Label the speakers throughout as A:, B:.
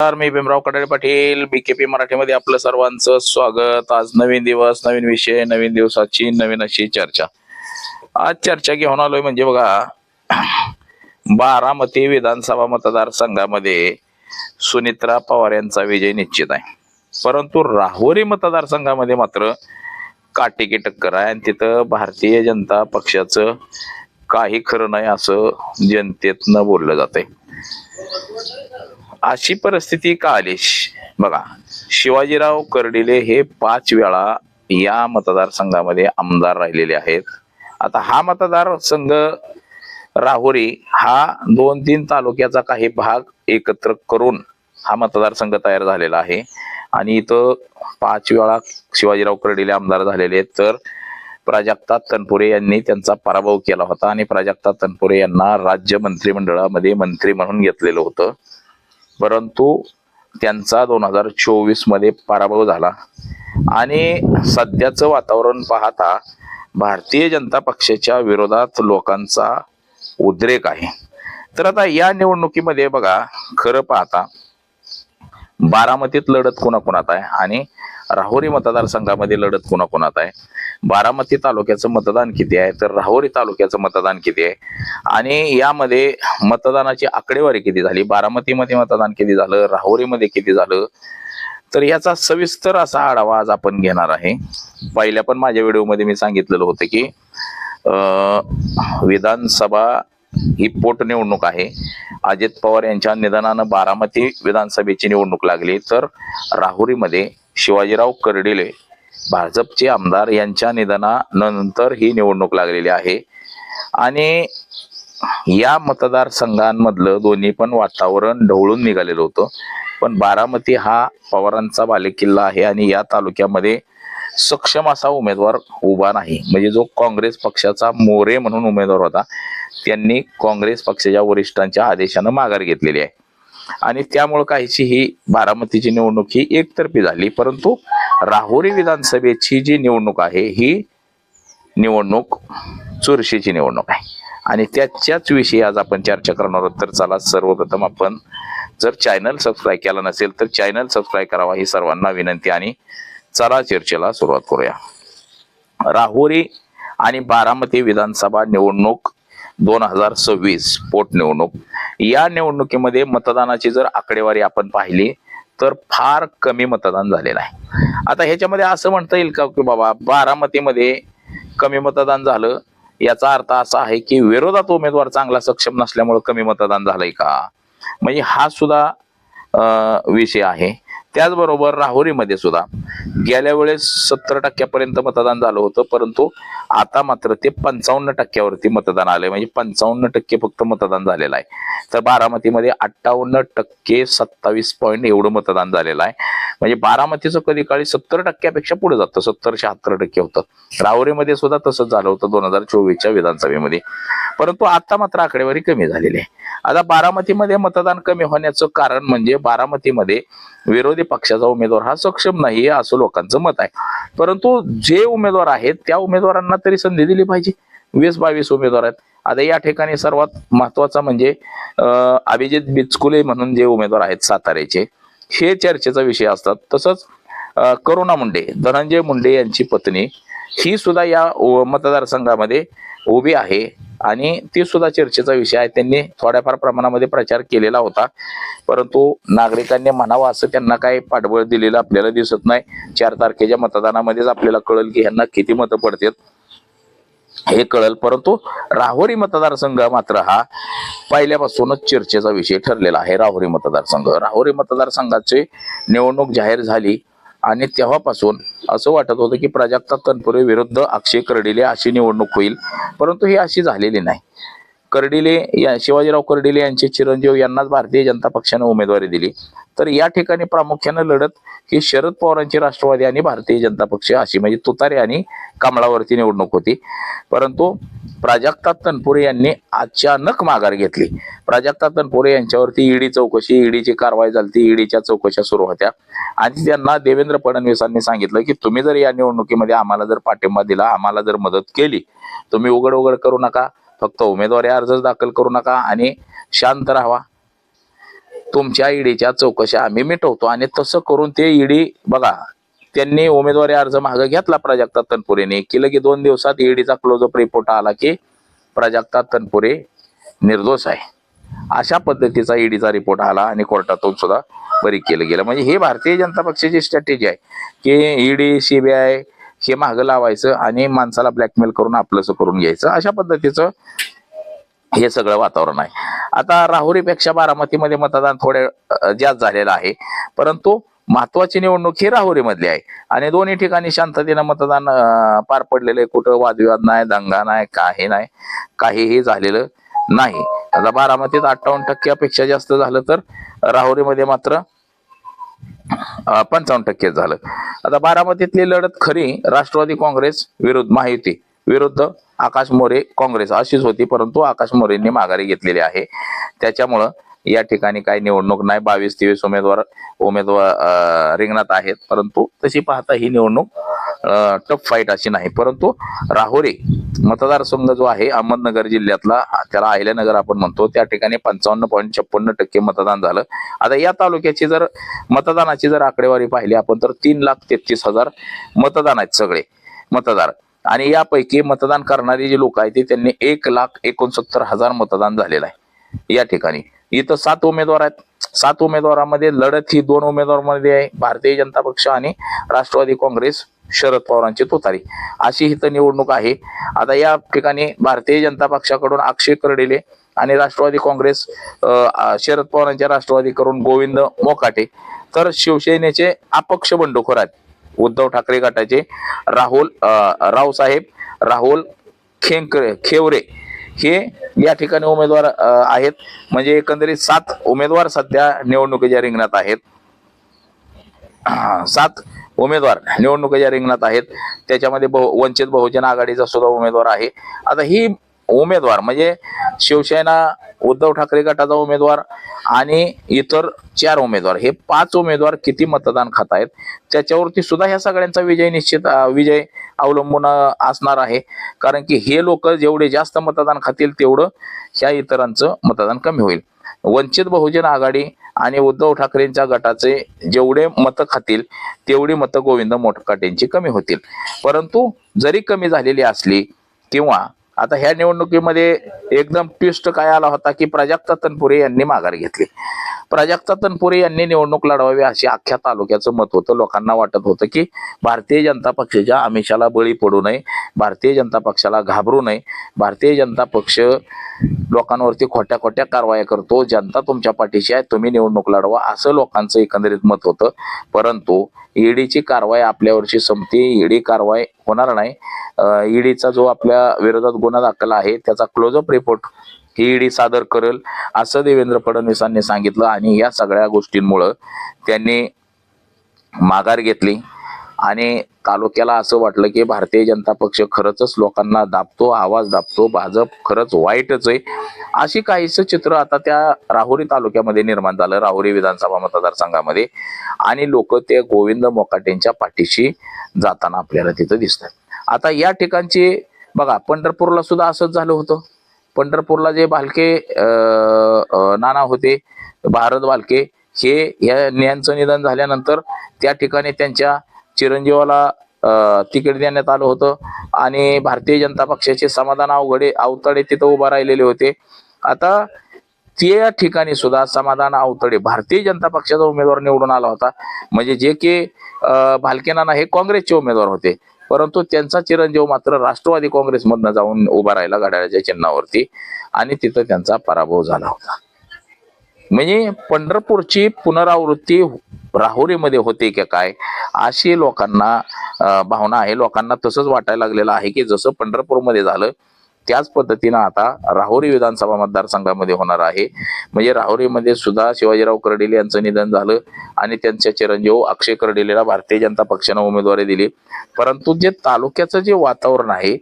A: तर मी भीमराव कडाळे पाटील बीकेपी मराठीमध्ये आपलं सर्वांचं स्वागत। आज नवीन दिवस, नवीन विषय, नवीन दिवसाची नवीन अशी चर्चा। आज चर्चा घेऊन आलोय म्हणजे बघा, बारामती विधानसभा मतदारसंघामध्ये सुनित्रा पवार यांचा विजय निश्चित आहे, परंतु राहुरी मतदारसंघामध्ये मात्र काटेकी टक्कर आहे आणि तिथं भारतीय जनता पक्षाचं काही खरं नाही असं जनतेतनं बोललं जातंय। अशी परिस्थिती का आली बघा, शिवाजीराव कर्डिले हे 5 वेळा या मतदारसंघामध्ये आमदार राहिलेले आहेत। आता हा मतदारसंघ राहुरी हा 2-3 तालुक्याचा काही भाग एकत्र करून हा मतदारसंघ तयार झालेला आहे आणि इथं 5 वेळा शिवाजीराव कर्डिले आमदार झालेले आहेत। तर प्राजक्ता तनपुरे यांनी त्यांचा पराभव केला होता आणि प्राजक्ता तनपुरे यांना राज्य मंत्रिमंडळामध्ये मंत्री म्हणून घेतलेलं होतं, परंतु त्यांचा 2024 मध्ये पराभव झाला आणि सध्याचं वातावरण पाहता भारतीय जनता पक्षाच्या विरोधात लोकांचा उद्रेक आहे। तर आता या निवडणुकीमध्ये बघा, खरं पाहता बारामतीत लढत कोणाकोणात आहे आणि राहुरी मतदारसंघामध्ये लढत कोणाकोणात आहे। बारामती तालुक्याचं मतदान किती आहे तर राहुरी तालुक्याचं मतदान किती आहे आणि यामध्ये मतदानाची आकडेवारी किती झाली, बारामतीमध्ये मतदान किती झालं, राहुरीमध्ये किती झालं, तर याचा सविस्तर असा आढावा आज आपण घेणार आहे। पहिल्या पण माझ्या व्हिडिओमध्ये मी सांगितलेलं होतं की विधानसभा ही पोटनिवडणूक आहे। अजित पवार यांच्या निधनानं बारामती विधानसभेची निवडणूक लागली, तर राहुरीमध्ये शिवाजीराव कर्डिले भाजपचे आमदार यांच्या निधनानंतर ही निवडणूक लागलेली आहे आणि या मतदारसंघांमधलं दोन्ही पण वातावरण ढवळून निघालेलं होतं। पण बारामती हा पवारांचा बालेकिल्ला आहे आणि या तालुक्यामध्ये सक्षम असा उमेदवार उभा नाही, म्हणजे जो काँग्रेस पक्षाचा मोरे म्हणून उमेदवार होता त्यांनी काँग्रेस पक्षाच्या वरिष्ठांच्या आदेशानं माघार घेतलेली आहे आणि त्यामुळे काहीशी ही बारामतीची निवडणूक ही एकतर्फी झाली। परंतु राहुरी विधानसभेची जी निवडणूक आहे ही निवडणूक चुरशीची निवडणूक आहे आणि त्याच्याच विषयी आज आपण चर्चा करणार आहोत। तर चला, सर्वप्रथम आपण जर चॅनल सबस्क्राईब केला नसेल तर चॅनल सबस्क्राईब करावा ही सर्वांना विनंती आणि चला चर्चेला सुरुवात करूया। राहुरी आणि बारामती विधानसभा निवडणूक 2026 पोटनिवडणूक, या निवडणुकीमध्ये मतदानाची जर आकडेवारी आपण पाहिली तर फार कमी मतदान झालेलं आहे। आता ह्याच्यामध्ये असं म्हणता येईल का की बाबा बारामतीमध्ये कमी मतदान झालं, याचा अर्थ असा आहे की विरोधात उमेदवार चांगला सक्षम नसल्यामुळे कमी मतदान झालंय का, म्हणजे हा सुद्धा विषय आहे। त्याचबरोबर राहुरीमध्ये सुद्धा गेल्या वेळेस 70% मतदान झालं होतं, परंतु आता मात्र ते 55% मतदान आलंय, म्हणजे 55% फक्त मतदान झालेलं आहे। तर बारामतीमध्ये 58% 27 पॉईंट एवढं मतदान झालेलं आहे, म्हणजे बारामतीचं कधी काळी 70%पेक्षा पुढे जातं, 70-76% होतं। राहुरीमध्ये सुद्धा तसंच झालं होतं 2024च्या विधानसभेमध्ये, परंतु आता मात्र आकडेवारी कमी झालेली आहे। आता बारामतीमध्ये मतदान कमी होण्याचं कारण म्हणजे बारामतीमध्ये विरोधी पक्षाचा उमेदवार हा सक्षम नाही असं लोकांचं मत आहे, परंतु जे उमेदवार आहेत त्या उमेदवारांना तरी संधी दिली पाहिजे। 20-22 उमेदवार आहेत। आता या ठिकाणी सर्वात महत्वाचा म्हणजे अभिजित बिचकुले म्हणून जे उमेदवार आहेत साताऱ्याचे, हे चर्चेचा विषय असतात। तसंच करुणा मुंडे, धनंजय मुंडे यांची पत्नी, ही सुद्धा या मतदारसंघामध्ये उभी आहे आणि ती सुद्धा चर्चेचा विषय आहे। त्यांनी थोड्याफार प्रमाणामध्ये प्रचार केलेला होता, परंतु नागरिकांनी म्हणावं असं त्यांना काही पाठबळ दिलेलं आपल्याला दिसत नाही। 4 तारखेच्या मतदानामध्येच आपल्याला कळेल की ह्यांना किती मतं पडतात हे कळेल, परंतु राहुरी मतदारसंघ मात्र हा पहिल्यापासूनच चर्चेचा विषय ठरलेला आहे। राहुरी मतदारसंघाची निवडणूक जाहीर झाली आणि तेव्हापासून असं वाटत होतं की प्राजक्ता तनपुरे विरुद्ध अक्षय कर्डिले अशी निवडणूक होईल, परंतु ही अशी झालेली नाही। शिवाजीराव कर्डिले यांचे चिरंजीव यांनाच भारतीय जनता पक्षाने उमेदवारी दिली, तर या ठिकाणी प्रामुख्याने लढत ही शरद पवारांची राष्ट्रवादी आणि भारतीय जनता पक्ष अशी, म्हणजे तुतारे आणि कमळावरती निवडणूक होती। परंतु प्राजक्ता तनपुरे यांनी अचानक माघार घेतली। प्राजक्ता तनपुरे यांच्यावरती ईडीची कारवाई झाली, ईडीच्या चौकशा सुरू होत्या आणि त्यांना देवेंद्र फडणवीसांनी सांगितलं की तुम्ही जर या निवडणुकीमध्ये आम्हाला जर पाठिंबा दिला, आम्हाला जर मदत केली, तुम्ही उघड करू नका, फक्त उमेदवारी अर्ज दाखल करू नका आणि शांत राहावा। तुमच्या ईडीच्या चौकशा आम्ही मिटवतो. आणि तसं करून ते ईडी बघा, त्यांनी उमेदवारी अर्ज मागे घेतला प्राजक्ता तनपुरेने की लगे 2 दिवसात ईडीचा क्लोजअप रिपोर्ट आला की प्राजक्ता तनपुरे निर्दोष आहे. अशा पद्धतीचा ईडीचा रिपोर्ट आला आणि कोर्टातून सुद्धा बरी केलं गेलं. म्हणजे हे भारतीय जनता पक्षाची स्ट्रॅटेजी आहे की ईडी सीबीआय हे मागं लावायचं आणि माणसाला ब्लॅकमेल करून आपलंसं करून घ्यायचं. अशा पद्धतीचं हे सगळं वातावरण आहे. आता राहुरीपेक्षा बारामतीमध्ये मतदान थोडे जास्त झालेलं आहे, परंतु महत्वाची निवडणूक ही राहुरीमधली आहे आणि दोन्ही ठिकाणी शांततेनं मतदान पार पडलेलं आहे. कुठं वादविवाद नाही, दंगा नाही, काही नाही, काहीही झालेलं नाही. आता बारामतीत 58% अपेक्षा जास्त झालं, तर राहुरीमध्ये मात्र 55% झालं. आता बारामतीतली लढत खरी राष्ट्रवादी काँग्रेस विरुद्ध महायुती विरुद्ध आकाश मोरे काँग्रेस अशीच होती, परंतु आकाश मोरेंनी माघारी घेतलेली आहे. त्याच्यामुळं या ठिकाणी काही निवडणूक नाही. 22-23 उमेदवार रिंगणात आहेत, परंतु तशी पाहता ही निवडणूक टफ फाईट अशी नाही. परंतु राहुरी मतदारसंघ जो आहे अहमदनगर जिल्ह्यातला, त्याला अहिल्यानगर आपण म्हणतो, त्या ठिकाणी 55.56% मतदान झालं. आता या तालुक्याची जर मतदानाची जर आकडेवारी पाहिली आपण तर 3,33,000 मतदान आहेत सगळे मतदार. आणि यापैकी मतदान करणारी जी लोक आहेत त्यांनी 1,69,000 मतदान झालेलं आहे या ठिकाणी. इथं 7 उमेदवार आहेत. 7 उमेदवारांमध्ये लढत ही 2 उमेदवारांमध्ये आहे, भारतीय जनता पक्ष आणि राष्ट्रवादी काँग्रेस शरद पवारांची तुतारी, अशी इथं निवडणूक आहे. आता या ठिकाणी भारतीय जनता पक्षाकडून अक्षय कर्डिले आणि राष्ट्रवादी काँग्रेस शरद पवारांच्या राष्ट्रवादीकडून गोविंद मोकाटे, तर शिवसेनेचे अपक्ष बंडखोर आहेत उद्धव ठाकरे गटाचे राहुल खेवरे हे या ठिकाणी उमेदवार आहेत. म्हणजे एकंदरीत 7 उमेदवार सध्या निवडणुकीच्या रिंगणात आहेत. 7 उमेदवार निवडणुकीच्या रिंगणात आहेत. त्याच्यामध्ये वंचित बहुजन आघाडीचा सुद्धा उमेदवार आहे. आता ही उमेदवार म्हणजे शिवसेना उद्धव ठाकरे गटाचा उमेदवार आणि इतर 4 उमेदवार, हे 5 उमेदवार किती मतदान खात आहेत त्याच्यावरती सुद्धा ह्या सगळ्यांचा विजय अवलंबून असणार आहे. कारण की हे लोक जेवढे जास्त मतदान खातील तेवढं ह्या इतरांचं मतदान कमी होईल. वंचित बहुजन आघाडी आणि उद्धव ठाकरेंच्या गटाचे जेवढे मतं खातील तेवढी मतं गोविंद मोकाटेंची कमी होतील. परंतु जरी कमी झालेली असली किंवा आता ह्या निवडणुकीमध्ये एकदम ट्विस्ट काय आला होता की प्राजक्ता तनपुरे यांनी माघार घेतली. प्राजक्ता तनपुरे यांनी निवडणूक लढवावी अशी अख्ख्या तालुक्याचं मत होतं. लोकांना वाटत होतं की भारतीय जनता पक्षाच्या आमिषाला बळी पडू नये, भारतीय जनता पक्षाला घाबरू नये, भारतीय जनता पक्ष लोकांवरती खोट्या खोट्या कारवाया करतो, जनता तुमच्या पाठीशी आहे, तुम्ही निवडणूक लढवा, असं लोकांचं एकंदरीत मत होतं. परंतु ईडीची कारवाई आपल्या वर्षी संपते, ईडी कारवाई होणार नाही. ईडीचा जो आपल्या विरोधात गुन्हा दाखल आहे त्याचा क्लोजअप रिपोर्ट ही ईडी सादर करेल असं देवेंद्र फडणवीसांनी सांगितलं. आणि या सगळ्या गोष्टींमुळं त्यांनी माघार घेतली आणि तालुक्याला असं वाटलं की भारतीय जनता पक्ष खरंच लोकांना दाबतो, आवाज दाबतो, भाजप खरंच वाईटच आहे, अशी काहीसं चित्र आता त्या राहुरी तालुक्यामध्ये निर्माण झालं, राहुरी विधानसभा मतदारसंघामध्ये. आणि लोक ते गोविंद मोकाटेंच्या पाठीशी जाताना आपल्याला तिथं दिसतात. आता या ठिकाणची बघा, पंढरपूरला सुद्धा असंच झालं होतं. पंढरपूरला जे भालके नाना होते, भारत भालके, हे यांचं निधन झाल्यानंतर त्या ठिकाणी त्यांच्या चिरंजीवाला तिकीट देण्यात आलं होतं आणि भारतीय जनता पक्षाचे समाधान आवतडे तिथं उभा राहिलेले होते. आता त्या ठिकाणी सुद्धा समाधान आवतडे भारतीय जनता पक्षाचा उमेदवार निवडून आला होता. म्हणजे जे की भालके नाना हे काँग्रेसचे उमेदवार होते, परंतु त्यांचा चिरंजीव मात्र राष्ट्रवादी काँग्रेसमधनं जाऊन उभा राहिला घड्याळाच्या चिन्हावरती आणि तिथं त्यांचा पराभव झाला होता. म्हणजे पंढरपूरची पुनरावृत्ती राहुरीमध्ये होते की काय, अशी लोकांना भावना आहे. लोकांना तसंच वाटायला लागलेलं आहे की जसं पंढरपूरमध्ये झालं त्याच पद्धतीनं आता राहुरी विधानसभा मतदारसंघामध्ये होणार आहे. म्हणजे राहुरीमध्ये सुद्धा शिवाजीराव कर्डिले यांचं निधन झालं आणि त्यांच्या चिरंजीव अक्षय कर्डिलेला भारतीय जनता पक्षानं उमेदवारी दिली. परंतु जे तालुक्याचं जे वातावरण आहे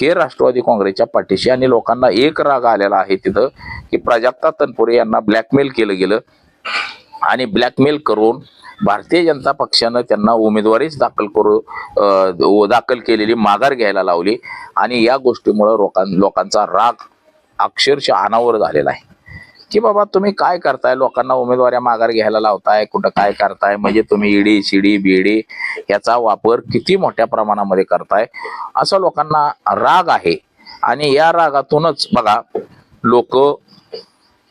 A: हे राष्ट्रवादी काँग्रेसच्या पाठीशी, आणि लोकांना एक राग आलेला आहे तिथं की प्राजक्ता तनपुरे यांना ब्लॅकमेल केलं गेलं आणि ब्लॅकमेल करून भारतीय जनता पक्षानं त्यांना उमेदवारीच दाखल केलेली माघार घ्यायला लावली. आणि या गोष्टीमुळे लोकांचा राग अक्षरशः अनावर झालेला आहे. की बाबा तुम्ही काय करताय, लोकांना उमेदवाऱ्या माघार घ्यायला लावताय, कुठं काय करताय, म्हणजे तुम्ही ईडी शिडी बीडी याचा वापर किती मोठ्या प्रमाणामध्ये करताय, असं लोकांना राग आहे. आणि या रागातूनच बघा लोक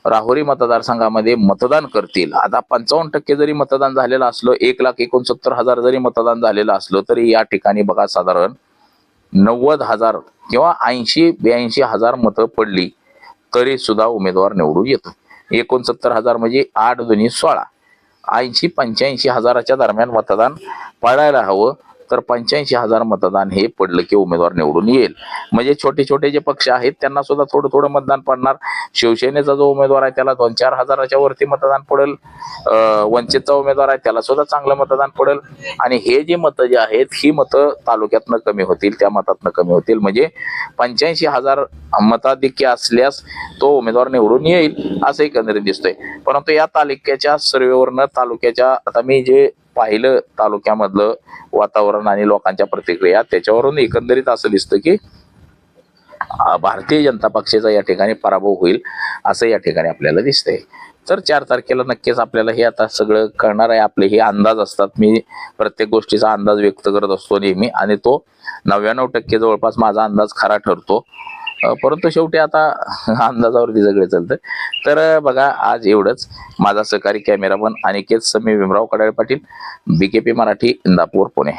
A: राहुरी मतदारसंघामध्ये मतदान करतील. आता 55% जरी मतदान झालेलं असलं, 1,69,000 जरी मतदान झालेलं असलं, तरी या ठिकाणी बघा साधारण 90,000 किंवा 80-82,000 मतं पडली तरी सुद्धा उमेदवार निवडून येतो. 69,000 म्हणजे 8 दुनी 16, 80-85,000च्या दरम्यान मतदान पडायला हवं. तर 85,000 मतदान हे पडलं की उमेदवार निवडून येईल. म्हणजे छोटे छोटे जे पक्ष आहेत त्यांना सुद्धा थोडं थोडं मतदान पडणार. शिवसेनेचा जो उमेदवार आहे त्याला 2-4 हजाराच्या वरती मतदान पडेल. वंचितचा उमेदवार आहे त्याला सुद्धा चांगलं मतदान पडेल. आणि हे जे मतं जे आहेत ही मतं तालुक्यातनं कमी होतील, त्या मतातनं कमी होतील. म्हणजे 85,000 मताधिक्य असल्यास तो उमेदवार निवडून येईल असं एकंदरीत दिसतंय. परंतु या तालुक्याच्या सर्वेवरनं, तालुक्याच्या आता मी जे पाहिलं तालुक्यामधलं वातावरण आणि लोकांच्या प्रतिक्रिया, त्याच्यावरून एकंदरीत असं दिसतं की भारतीय जनता पक्षाचा या ठिकाणी पराभव होईल असं या ठिकाणी आपल्याला दिसतंय. तर 4 तारखेला नक्कीच आपल्याला हे आता सगळं कळणार आहे. आपले हे अंदाज असतात, मी प्रत्येक गोष्टीचा अंदाज व्यक्त करत असतो नेहमी, आणि तो 99% जवळपास माझा अंदाज खरा ठरतो. परंतु शेवटी आता अंदाजावरती सगळे चालतं. तर बघा आज एवढंच. माझा सहकारी कॅमेरामन अनिकेत समी भीमराव कडाळे पाटील, BKP मराठी, इंदापूर, पुणे.